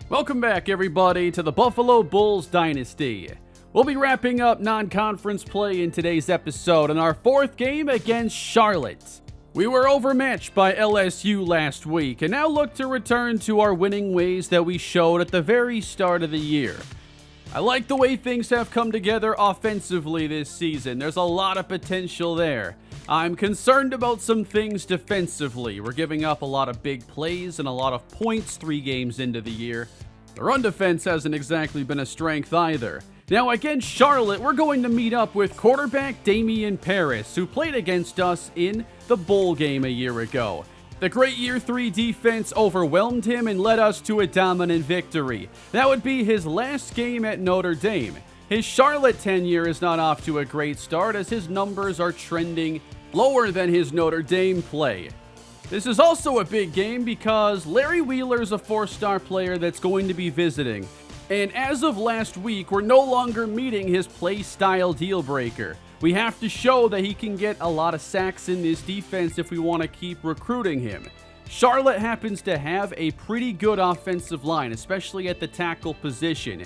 Welcome back, everybody, to the Buffalo Bulls Dynasty. We'll be wrapping up non-conference play in today's episode in our fourth game against Charlotte. We were overmatched by LSU last week and now look to return to our winning ways that we showed at the very start of the year. I like the way things have come together offensively this season. There's a lot of potential there. I'm concerned about some things defensively. We're giving up a lot of big plays and a lot of points 3 games into the year. The run defense hasn't exactly been a strength either. Now against Charlotte, we're going to meet up with quarterback Damian Paris, who played against us in the bowl game a year ago. The great Year 3 defense overwhelmed him and led us to a dominant victory. That would be his last game at Notre Dame. His Charlotte tenure is not off to a great start as his numbers are trending lower than his Notre Dame play. This is also a big game because Larry Wheeler's a 4-star player that's going to be visiting. And as of last week, we're no longer meeting his play style deal breaker. We have to show that he can get a lot of sacks in this defense if we want to keep recruiting him. Charlotte happens to have a pretty good offensive line, especially at the tackle position.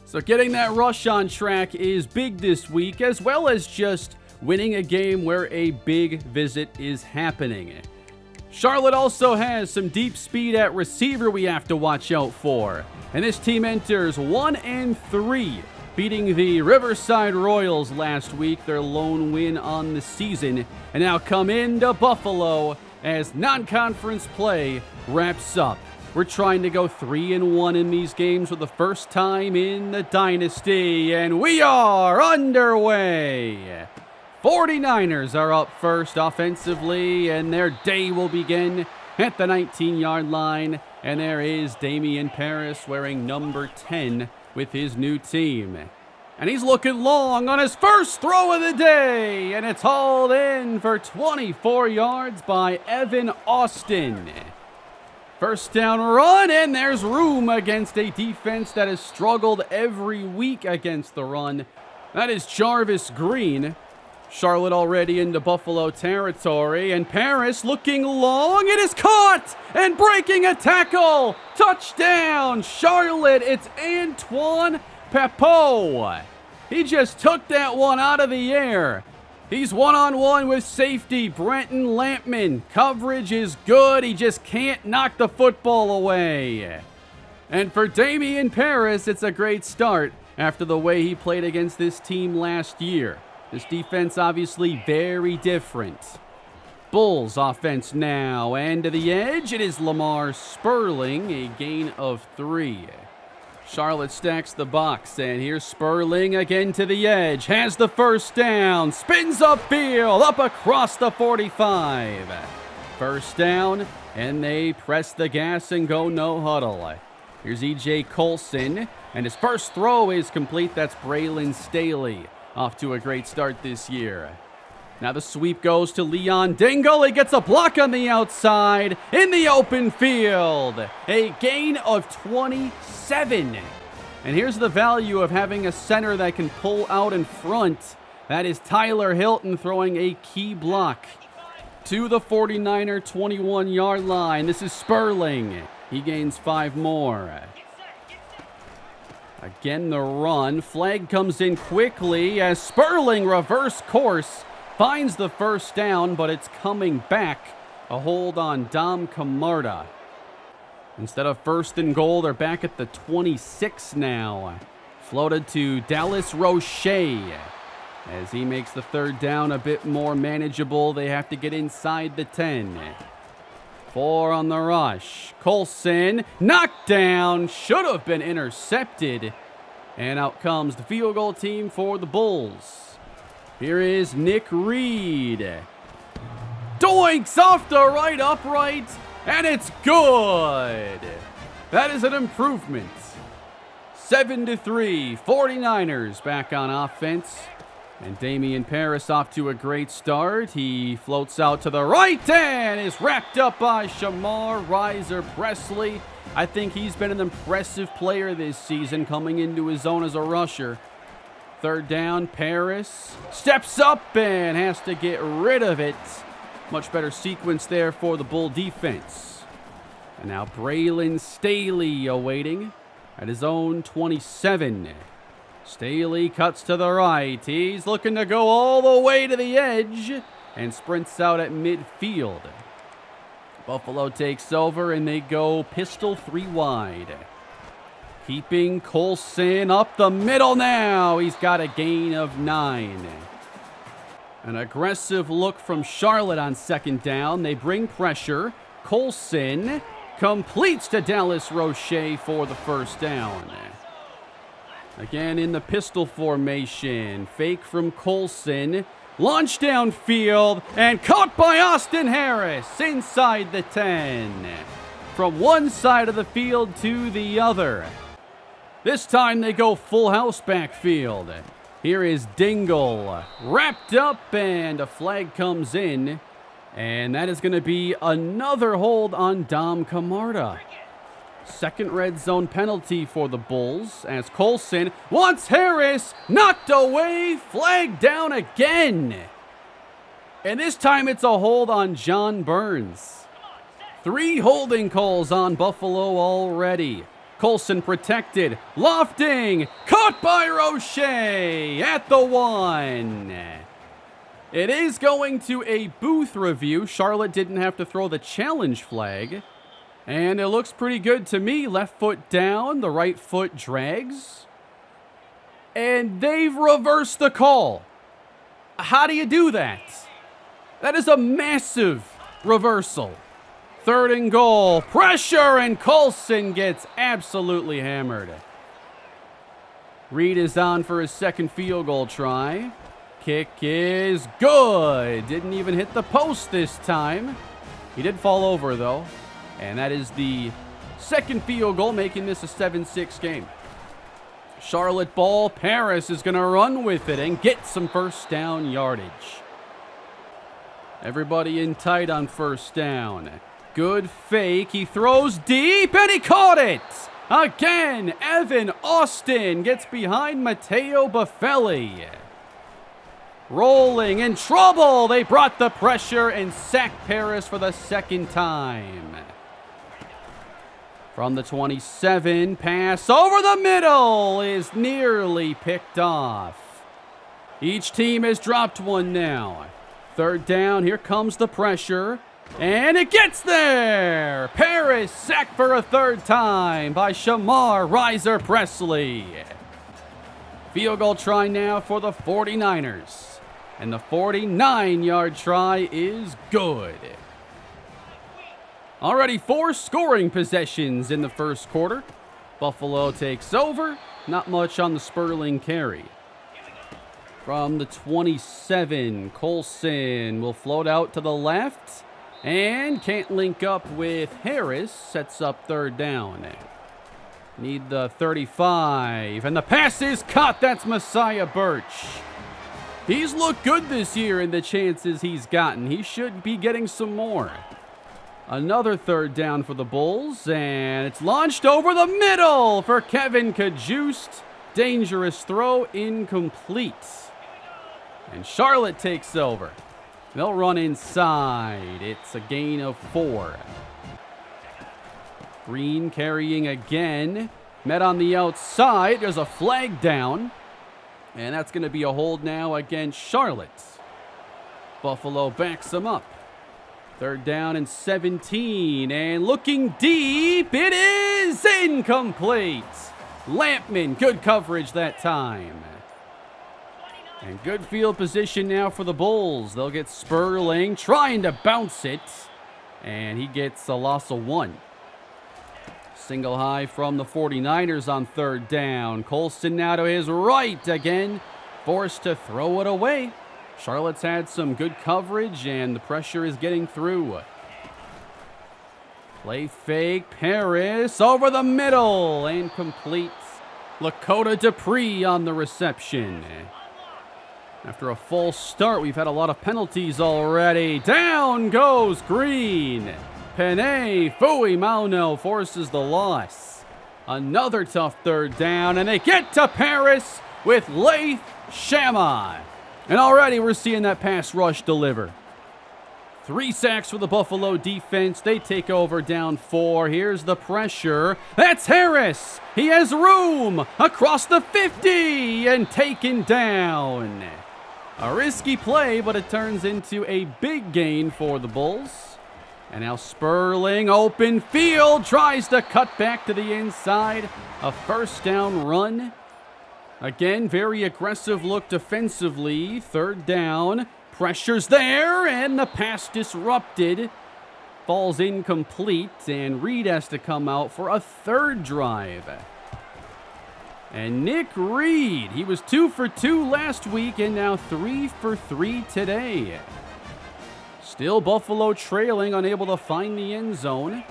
So getting that rush on track is big this week, as well as just winning a game where a big visit is happening. Charlotte also has some deep speed at receiver we have to watch out for. And this team enters 1-3, beating the Riverside Royals last week, their lone win on the season, and now come into Buffalo as non-conference play wraps up. We're trying to go 3-1 in these games for the first time in the Dynasty, and we are underway. 49ers are up first offensively, and their day will begin at the 19-yard line. And there is Damian Paris wearing number 10 with his new team. And he's looking long on his first throw of the day, and it's hauled in for 24 yards by Evan Austin. First down run, and there's room against a defense that has struggled every week against the run. That is Jarvis Green. Charlotte already into Buffalo territory, and Paris looking long. It is caught and breaking a tackle. Touchdown, Charlotte. It's Antoine Papot. He just took that one out of the air. He's one-on-one with safety Brenton Lampman. Coverage is good. He just can't knock the football away. And for Damian Paris, it's a great start after the way he played against this team last year. This defense obviously very different. Bulls offense now, and to the edge, it is Lamar Sperling, a gain of 3. Charlotte stacks the box, and here's Sperling again to the edge, has the first down, spins upfield, up across the 45. First down, and they press the gas and go no huddle. Here's E.J. Colson, and his first throw is complete. That's Braylon Staley. Off to a great start this year. Now the sweep goes to Leon Dingle. He gets a block on the outside in the open field. A gain of 27. And here's the value of having a center that can pull out in front. That is Tyler Hilton throwing a key block to the 49er 21-yard line. This is Sperling. He gains 5 more. Again, the run. Flag comes in quickly as Sperling reverse course finds the first down, but it's coming back. A hold on Dom Camarda. Instead of first and goal, they're back at the 26 now. Floated to Dallas Roche. As he makes the third down a bit more manageable, they have to get inside the 10. 4 on the rush. Colson, knocked down, should have been intercepted. And out comes the field goal team for the Bulls. Here is Nick Reed. Doinks off the right upright, and it's good. That is an improvement. 7-3, 49ers back on offense. And Damian Paris off to a great start. He floats out to the right and is wrapped up by Shamar Riser-Presley. I think he's been an impressive player this season coming into his own as a rusher. Third down, Paris steps up and has to get rid of it. Much better sequence there for the Bull defense. And now Braylon Staley awaiting at his own 27. Staley cuts to the right. He's looking to go all the way to the edge and sprints out at midfield. Buffalo takes over and they go pistol 3 wide. Keeping Colson up the middle now. He's got a gain of 9. An aggressive look from Charlotte on second down. They bring pressure. Colson completes to Dallas Roche for the first down. Again in the pistol formation. Fake from Colson. Launch downfield and caught by Austin Harris inside the 10. From one side of the field to the other. This time they go full house backfield. Here is Dingle wrapped up and a flag comes in. And that is going to be another hold on Dom Camarda. Second red zone penalty for the Bulls as Colson wants Harris knocked away, flag down again. And this time it's a hold on John Burns. 3 holding calls on Buffalo already. Colson protected, lofting, caught by Roche at the 1. It is going to a booth review. Charlotte didn't have to throw the challenge flag. And it looks pretty good to me. Left foot down, the right foot drags. And they've reversed the call. How do you do that? That is a massive reversal. 3rd and goal. Pressure, and Colson gets absolutely hammered. Reed is on for his second field goal try. Kick is good. Didn't even hit the post this time. He did fall over, though. And that is the second field goal, making this a 7-6 game. Charlotte ball. Paris is going to run with it and get some first down yardage. Everybody in tight on first down. Good fake. He throws deep, and he caught it. Again, Evan Austin gets behind Matteo Buffelli. Rolling in trouble. They brought the pressure and sacked Paris for the second time. From the 27, pass over the middle is nearly picked off. Each team has dropped one now. 3rd down, here comes the pressure. And it gets there! Paris sacked for a 3rd time by Shamar Riser Presley. Field goal try now for the 49ers. And the 49-yard try is good. Already 4 scoring possessions in the first quarter. Buffalo takes over. Not much on the Sperling carry. From the 27, Colson will float out to the left. And can't link up with Harris. Sets up 3rd down. Need the 35. And the pass is caught. That's Messiah Birch. He's looked good this year in the chances he's gotten. He should be getting some more. Another 3rd down for the Bulls. And it's launched over the middle for Kevin Cajuste. Dangerous throw, incomplete. And Charlotte takes over. They'll run inside. It's a gain of 4. Green carrying again. Met on the outside. There's a flag down. And that's going to be a hold now against Charlotte. Buffalo backs them up. 3rd down and 17. And looking deep. It is incomplete. Lampman, good coverage that time. And good field position now for the Bulls. They'll get Sperling trying to bounce it. And he gets a loss of 1. Single high from the 49ers on 3rd down. Colson now to his right again. Forced to throw it away. Charlotte's had some good coverage and the pressure is getting through. Play fake. Paris over the middle. Incomplete. Lakota Dupree on the reception. After a false start, we've had a lot of penalties already. Down goes Green. Pene Fuimauno forces the loss. Another tough 3rd down, and they get to Paris with Laith Shammai. And already we're seeing that pass rush deliver. 3 sacks for the Buffalo defense. They take over down 4. Here's the pressure. That's Harris. He has room across the 50 and taken down. A risky play, but it turns into a big gain for the Bulls. And now Sperling, open field, tries to cut back to the inside. A first down run. Again, very aggressive look defensively. 3rd down. Pressure's there, and the pass disrupted. Falls incomplete, and Reed has to come out for a 3rd drive. And Nick Reed, he was 2 for 2 last week, and now 3 for 3 today. Still Buffalo trailing, unable to find the end zone.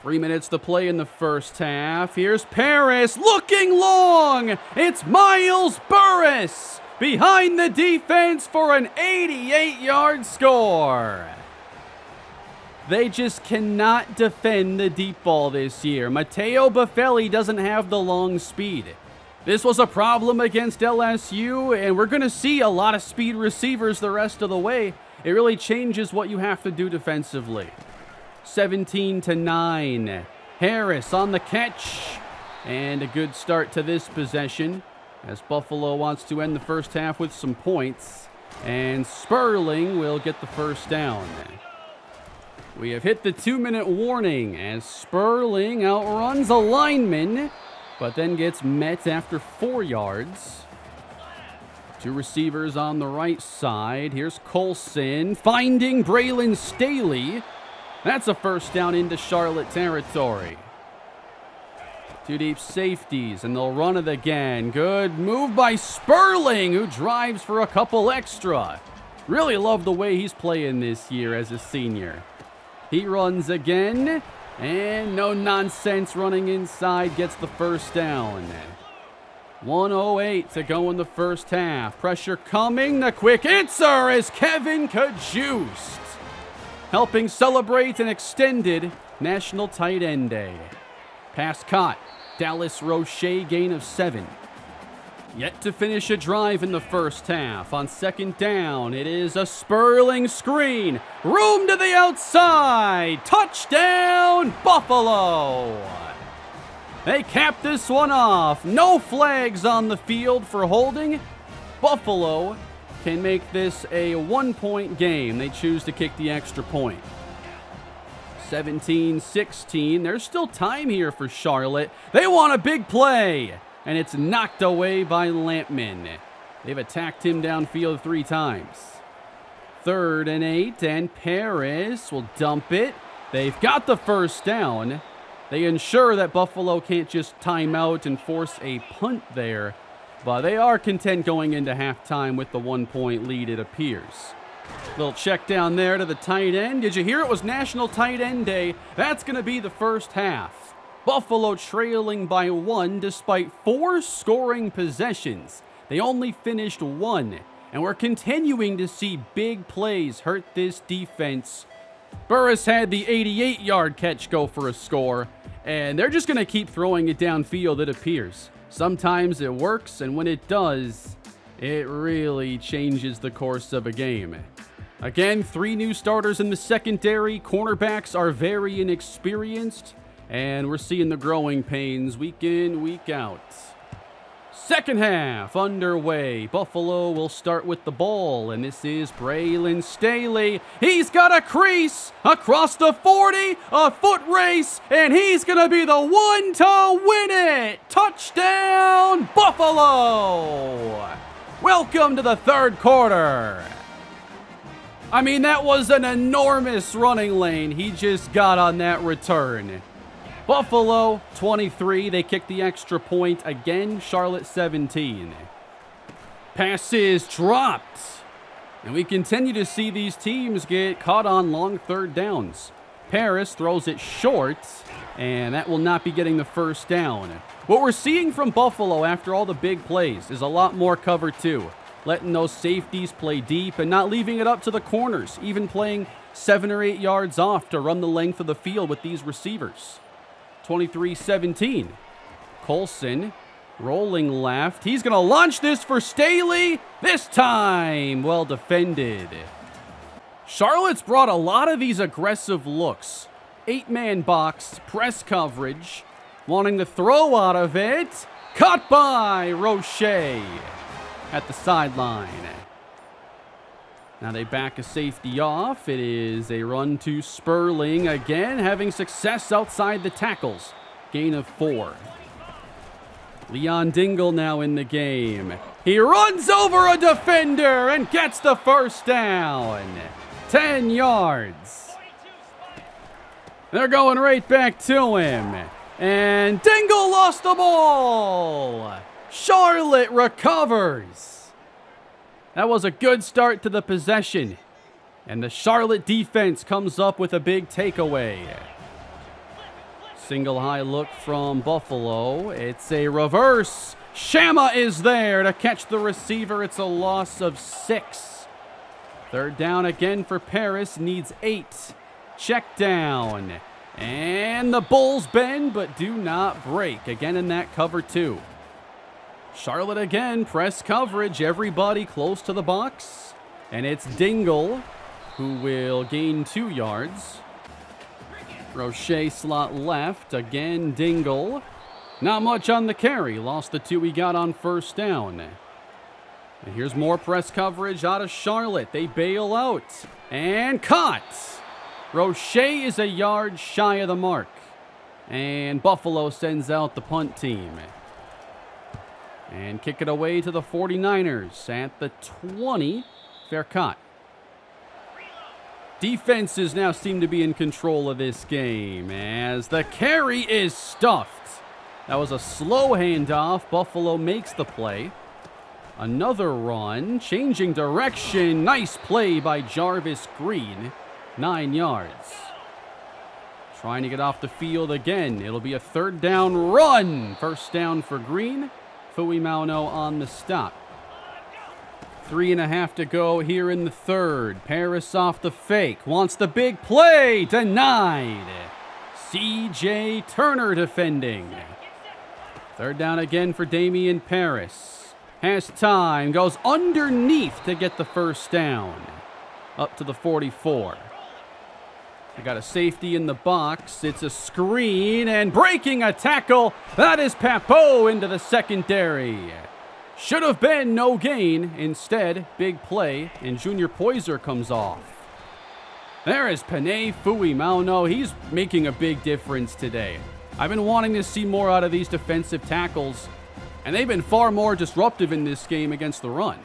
3 minutes to play in the first half. Here's Paris looking long. It's Miles Burris behind the defense for an 88-yard score. They just cannot defend the deep ball this year. Matteo Buffelli doesn't have the long speed. This was a problem against LSU, and we're going to see a lot of speed receivers the rest of the way. It really changes what you have to do defensively. 17-9. Harris on the catch. And a good start to this possession as Buffalo wants to end the first half with some points. And Sperling will get the first down. We have hit the 2-minute warning as Sperling outruns a lineman, but then gets met after 4 yards. 2 receivers on the right side. Here's Colson finding Braylon Staley. That's a first down into Charlotte territory. 2 deep safeties, and they'll run it again. Good move by Sperling, who drives for a couple extra. Really love the way he's playing this year as a senior. He runs again, and no nonsense running inside gets the first down. 1:08 to go in the first half. Pressure coming. The quick answer is Kevin Kajust, helping celebrate an extended National Tight End Day. Pass caught. Dallas Roche gain of 7. Yet to finish a drive in the first half. On 2nd down, it is a Sperling screen. Room to the outside. Touchdown, Buffalo. They cap this one off. No flags on the field for holding. Buffalo can make this a 1-point game. They choose to kick the extra point. 17-16. There's still time here for Charlotte. They want a big play, and it's knocked away by Lampman. They've attacked him downfield 3 times. 3rd and 8, and Paris will dump it. They've got the first down. They ensure that Buffalo can't just time out and force a punt there, but they are content going into halftime with the 1-point lead, it appears. Little check down there to the tight end. Did you hear it was National Tight End Day? That's going to be the first half. Buffalo trailing by 1 despite 4 scoring possessions. They only finished 1, and we're continuing to see big plays hurt this defense. Burris had the 88-yard catch go for a score, and they're just going to keep throwing it downfield, it appears. Sometimes it works, and when it does, it really changes the course of a game. Again, 3 new starters in the secondary. Cornerbacks are very inexperienced, and we're seeing the growing pains week in, week out. Second half underway. Buffalo will start with the ball, and this is Braylon Staley. He's got a crease across the 40, a foot race, and he's going to be the one to win it. Touchdown, Buffalo! Welcome to the 3rd quarter. I mean, that was an enormous running lane he just got on that return. Buffalo 23, they kick the extra point again. Charlotte 17. Pass is dropped. And we continue to see these teams get caught on long 3rd downs. Paris throws it short, and that will not be getting the first down. What we're seeing from Buffalo after all the big plays is a lot more cover 2. Letting those safeties play deep and not leaving it up to the corners. Even playing 7 or 8 yards off to run the length of the field with these receivers. 23-17. Colson rolling left. He's going to launch this for Staley. This time, well defended. Charlotte's brought a lot of these aggressive looks. 8-man box, press coverage, wanting to throw out of it. Caught by Roche at the sideline. Now they back a safety off. It is a run to Sperling again, having success outside the tackles. Gain of 4. Leon Dingle now in the game. He runs over a defender and gets the first down. 10 yards. They're going right back to him. And Dingle lost the ball. Charlotte recovers. That was a good start to the possession. And the Charlotte defense comes up with a big takeaway. Single high look from Buffalo. It's a reverse. Shama is there to catch the receiver. It's a loss of 6. Third down again for Paris. Needs 8. Check down. And the Bulls bend but do not break. Again in that cover 2. Charlotte again, press coverage. Everybody close to the box. And it's Dingle who will gain 2 yards. Roche slot left. Again, Dingle. Not much on the carry. Lost the 2 he got on first down. And here's more press coverage out of Charlotte. They bail out. And caught. Roche is a yard shy of the mark. And Buffalo sends out the punt team. And kick it away to the 49ers at the 20. Fair caught. Defenses now seem to be in control of this game as the carry is stuffed. That was a slow handoff. Buffalo makes the play. Another run, changing direction. Nice play by Jarvis Green. 9 yards. Trying to get off the field again. It'll be a third down run. First down for Green. Fui Mauno on the stop. 3.5 to go here in the third. Paris off the fake. Wants the big play. Denied. C.J. Turner defending. Third down again for Damian Paris. Has time. Goes underneath to get the first down. Up to the 44. They got a safety in the box. It's a screen and breaking a tackle. That is Papeau into the secondary. Should have been no gain. Instead, big play, and Junior Poyser comes off. There is Panay Fui Mauno. He's making a big difference today. I've been wanting to see more out of these defensive tackles, and they've been far more disruptive in this game against the run.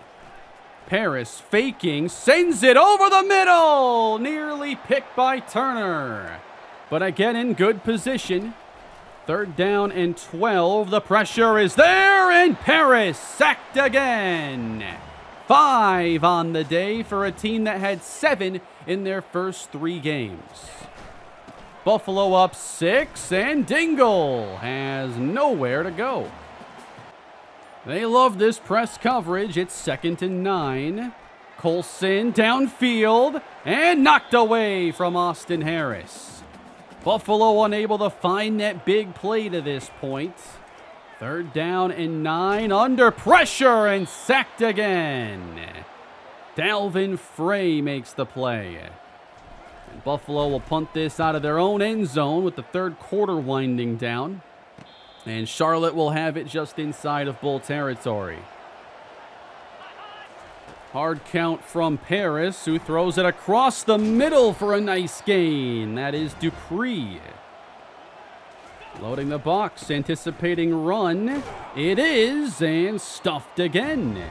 Paris faking, sends it over the middle. Nearly picked by Turner. But again in good position. Third down and 12. The pressure is there, and Paris sacked again. 5 on the day for a team that had 7 in their first 3 games. Buffalo up 6, and Dingle has nowhere to go. They love this press coverage. It's 2nd and 9. Colson downfield and knocked away from Austin Harris. Buffalo unable to find that big play to this point. Third down and 9 under pressure and sacked again. Dalvin Frey makes the play. And Buffalo will punt this out of their own end zone with the third quarter winding down. And Charlotte will have it just inside of Bull territory. Hard count from Paris, who throws it across the middle for a nice gain. That is Dupree. Loading the box, anticipating run. It is, and stuffed again.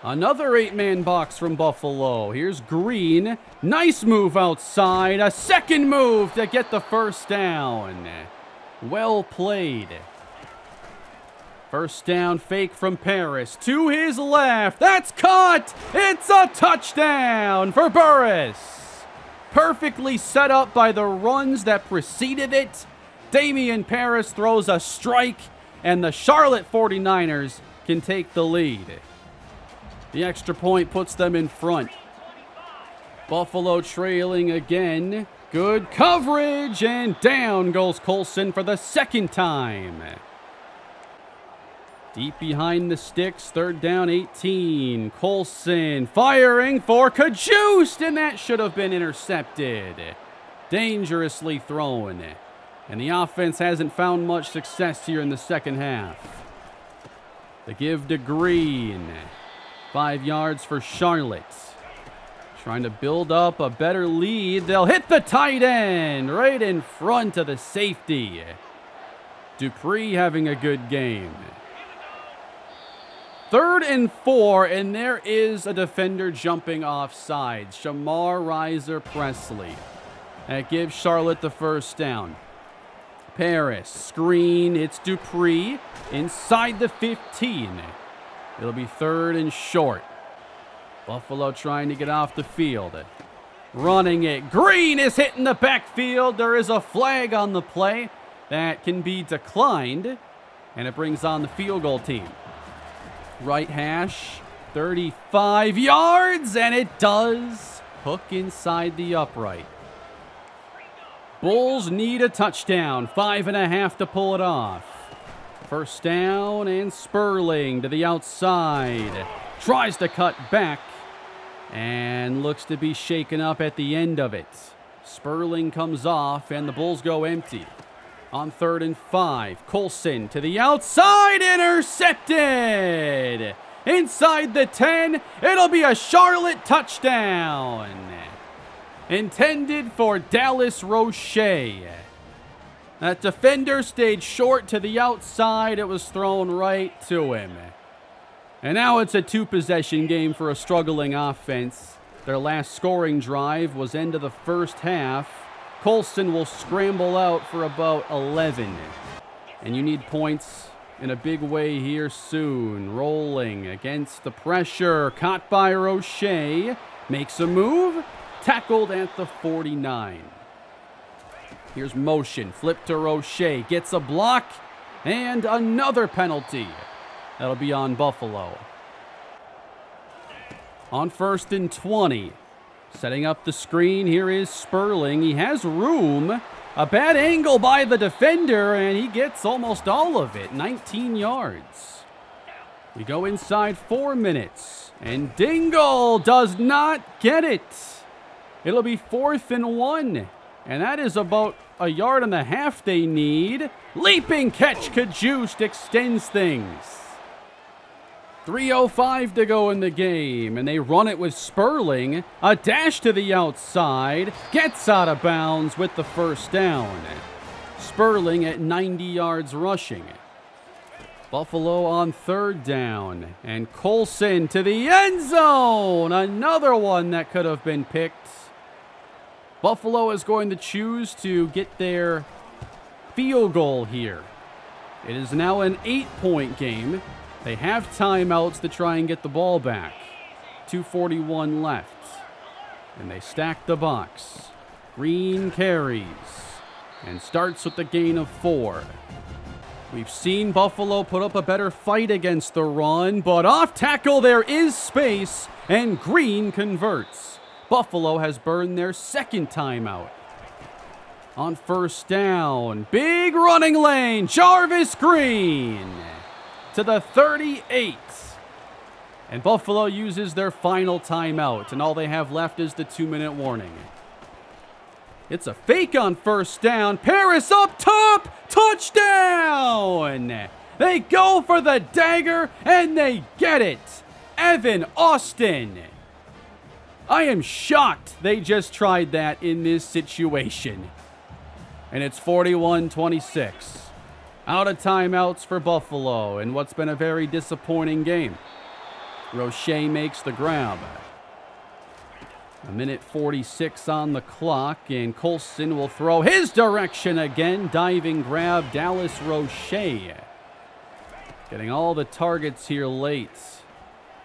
Another 8-man box from Buffalo. Here's Green. Nice move outside. A second move to get the first down. Well played. First down fake from Paris to his left. That's caught. It's a touchdown for Burris. Perfectly set up by the runs that preceded it. Damian Paris throws a strike, and the Charlotte 49ers can take the lead. The extra point puts them in front. Buffalo trailing again. Good coverage, and down goes Colson for the second time. Deep behind the sticks, 3rd down 18. Colson firing for Kajust, and that should have been intercepted. Dangerously thrown. And the offense hasn't found much success here in the second half. The give to Green. 5 yards for Charlotte. Trying to build up a better lead. They'll hit the tight end right in front of the safety. Dupree having a good game. 3rd and 4, and there is a defender jumping off sides. Shamar Riser Presley. That gives Charlotte the 1st down. Paris, screen, it's Dupree inside the 15. It'll be 3rd and short. Buffalo trying to get off the field. Running it. Green is hitting the backfield. There is a flag on the play that can be declined, and it brings on the field goal team. Right hash, 35 yards, and it does hook inside the upright. Bulls need a touchdown, 5.5 to pull it off. 1st down, and Sperling to the outside. Tries to cut back, and looks to be shaken up at the end of it. Sperling comes off, and the Bulls go empty. On 3rd and 5, Colson to the outside, intercepted! Inside the 10, it'll be a Charlotte touchdown. Intended for Dallas Roche. That defender stayed short to the outside. It was thrown right to him. And now it's a 2-possession game for a struggling offense. Their last scoring drive was end of the 1st half. Colson will scramble out for about 11. And you need points in a big way here soon. Rolling against the pressure. Caught by Roche. Makes a move. Tackled at the 49. Here's motion. Flip to Roche. Gets a block. And another penalty. That'll be on Buffalo. On 1st and 20. Setting up the screen, here is Sperling. He has room. A bad angle by the defender, and he gets almost all of it, 19 yards. We go inside 4 minutes, and Dingle does not get it. It'll be 4th and 1, and that is about 1.5 yards they need. Leaping catch, Kajust extends things. 3:05 to go in the game, and they run it with Sperling. A dash to the outside, gets out of bounds with the 1st down. Sperling at 90 yards rushing. Buffalo on 3rd down, and Colson to the end zone. Another one that could have been picked. Buffalo is going to choose to get their field goal here. It is now an 8-point game. They have timeouts to try and get the ball back. 2:41 left. And they stack the box. Green carries and starts with the gain of 4. We've seen Buffalo put up a better fight against the run, but off tackle there is space, and Green converts. Buffalo has burned their 2nd timeout. On 1st down, big running lane, Jarvis Green to the 38. And Buffalo uses their final timeout, and all they have left is the 2-minute warning. It's a fake on 1st down. Paris up top, touchdown! They go for the dagger, and they get it. Evan Austin. I am shocked they just tried that in this situation. And it's 41-26. Out of timeouts for Buffalo in what's been a very disappointing game. Roche makes the grab. 1:46 on the clock, and Colson will throw his direction again. Diving grab, Dallas Roche. Getting all the targets here late.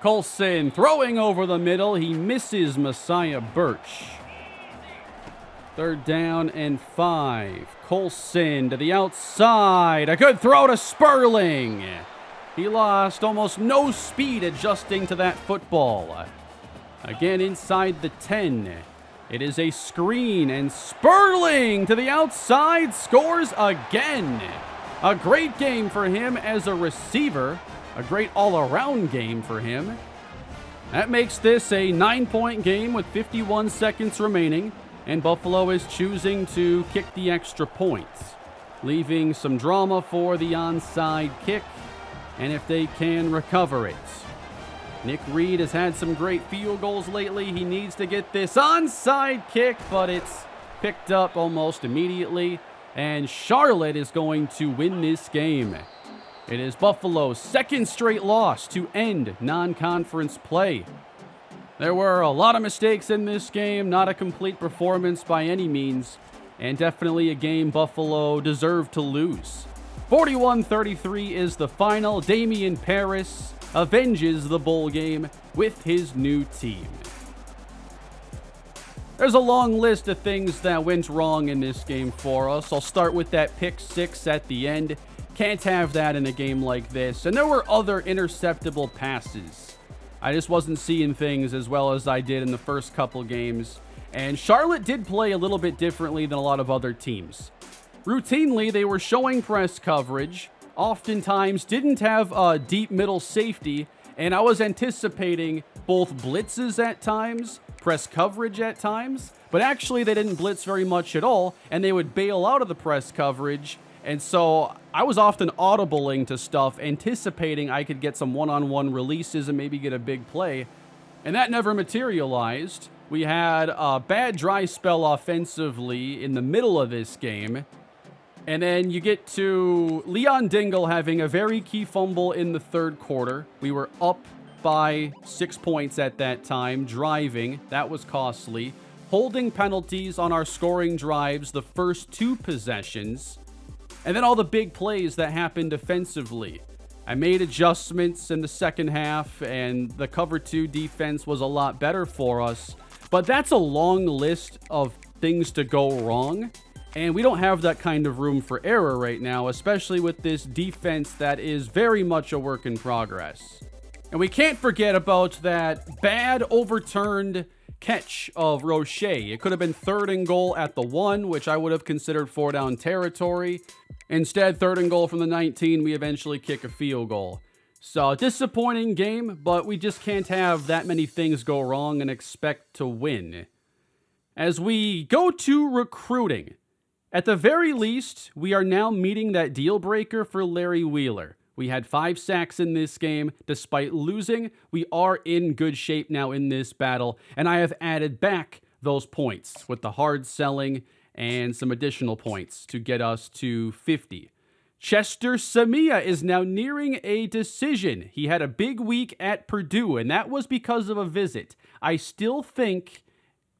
Colson throwing over the middle. He misses Messiah Birch. 3rd down and 5. Colson to the outside. A good throw to Sperling. He lost almost no speed adjusting to that football. Again inside the 10. It is a screen, and Sperling to the outside scores again. A great game for him as a receiver. A great all-around game for him. That makes this a 9-point game with 51 seconds remaining, and Buffalo is choosing to kick the extra point, leaving some drama for the onside kick, and if they can recover it. Nick Reed has had some great field goals lately. He needs to get this onside kick, but it's picked up almost immediately, and Charlotte is going to win this game. It is Buffalo's second straight loss to end non-conference play. There were a lot of mistakes in this game, not a complete performance by any means, and definitely a game Buffalo deserved to lose. 41-33 is the final. Damian Paris avenges the bowl game with his new team. There's a long list of things that went wrong in this game for us. I'll start with that pick six at the end. Can't have that in a game like this. And there were other interceptable passes. I just wasn't seeing things as well as I did in the first couple games. And Charlotte did play a little bit differently than a lot of other teams. Routinely, they were showing press coverage, oftentimes didn't have a deep middle safety, and I was anticipating both blitzes at times, press coverage at times, but actually they didn't blitz very much at all, and they would bail out of the press coverage. And so I was often audibling to stuff, anticipating I could get some one-on-one releases and maybe get a big play. And that never materialized. We had a bad dry spell offensively in the middle of this game. And then you get to Leon Dingle having a very key fumble in the third quarter. We were up by 6 points at that time, driving. That was costly. Holding penalties on our scoring drives the first two possessions. And then all the big plays that happened defensively. I made adjustments in the second half, and the cover two defense was a lot better for us. But that's a long list of things to go wrong, and we don't have that kind of room for error right now, especially with this defense that is very much a work in progress. And we can't forget about that bad overturned catch of Roche. It could have been 3rd and goal at the 1, which I would have considered 4-down territory. Instead, 3rd and goal from the 19, we eventually kick a field goal. So, disappointing game, but we just can't have that many things go wrong and expect to win. As we go to recruiting, at the very least, we are now meeting that deal breaker for Larry Wheeler. We had 5 sacks in this game. Despite losing, we are in good shape now in this battle, and I have added back those points with the hard selling and some additional points to get us to 50. Chester Samia is now nearing a decision. He had a big week at Purdue, and that was because of a visit. I still think,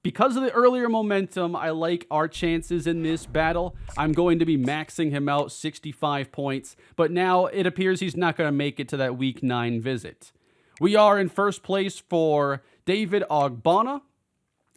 because of the earlier momentum, I like our chances in this battle. I'm going to be maxing him out 65 points, but now it appears he's not going to make it to that week 9 visit. We are in first place for David Ogbonna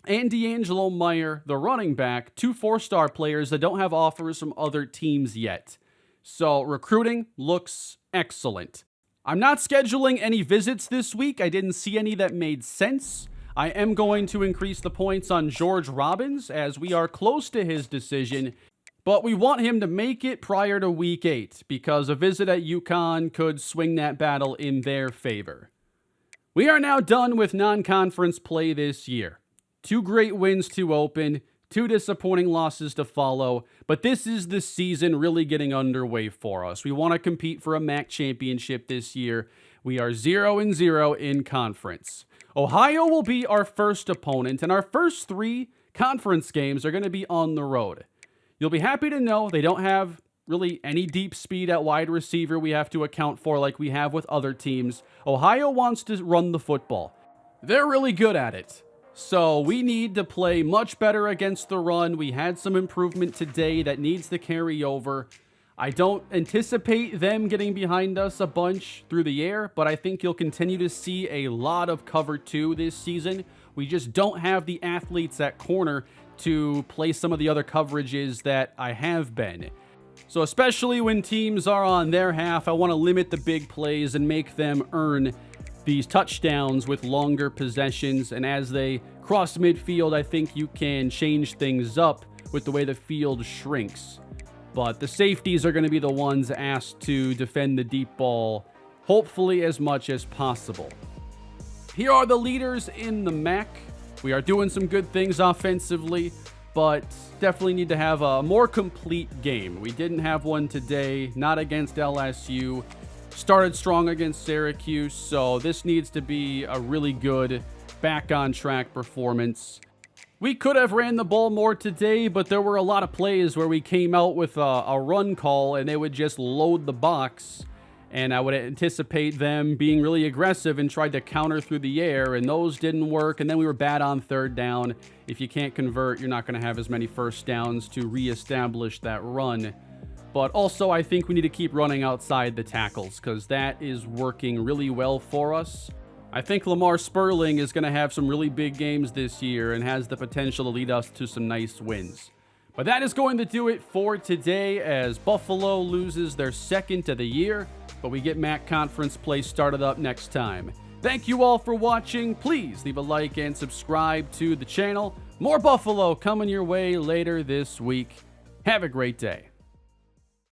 and D'Angelo Meyer, the running back, 2 4-star players that don't have offers from other teams yet. So recruiting looks excellent. I'm not scheduling any visits this week. I didn't see any that made sense. I am going to increase the points on George Robbins as we are close to his decision, but we want him to make it prior to week 8 because a visit at UConn could swing that battle in their favor. We are now done with non-conference play this year. 2 great wins to open, 2 disappointing losses to follow, but this is the season really getting underway for us. We want to compete for a MAC championship this year. We are 0-0 in conference. Ohio will be our first opponent, and our first 3 conference games are going to be on the road. You'll be happy to know they don't have really any deep speed at wide receiver we have to account for like we have with other teams. Ohio wants to run the football. They're really good at it. So we need to play much better against the run. We had some improvement today that needs to carry over. I don't anticipate them getting behind us a bunch through the air, but I think you'll continue to see a lot of cover 2 this season. We just don't have the athletes at corner to play some of the other coverages that I have been. So especially when teams are on their half, I want to limit the big plays and make them earn these touchdowns with longer possessions, and as they cross midfield, I think you can change things up with the way the field shrinks. But the safeties are going to be the ones asked to defend the deep ball hopefully as much as possible. Here are the leaders in the MAC. We are doing some good things offensively, but definitely need to have a more complete game. We didn't have one today, not against LSU. Started strong against Syracuse, so this needs to be a really good back on track performance. We could have ran the ball more today, but there were a lot of plays where we came out with a run call and they would just load the box. And I would anticipate them being really aggressive and tried to counter through the air, and those didn't work. And then we were bad on third down. If you can't convert, you're not going to have as many first downs to reestablish that run. But also, I think we need to keep running outside the tackles because that is working really well for us. I think Lamar Sperling is going to have some really big games this year and has the potential to lead us to some nice wins. But that is going to do it for today as Buffalo loses their second of the year, but we get MAC Conference play started up next time. Thank you all for watching. Please leave a like and subscribe to the channel. More Buffalo coming your way later this week. Have a great day.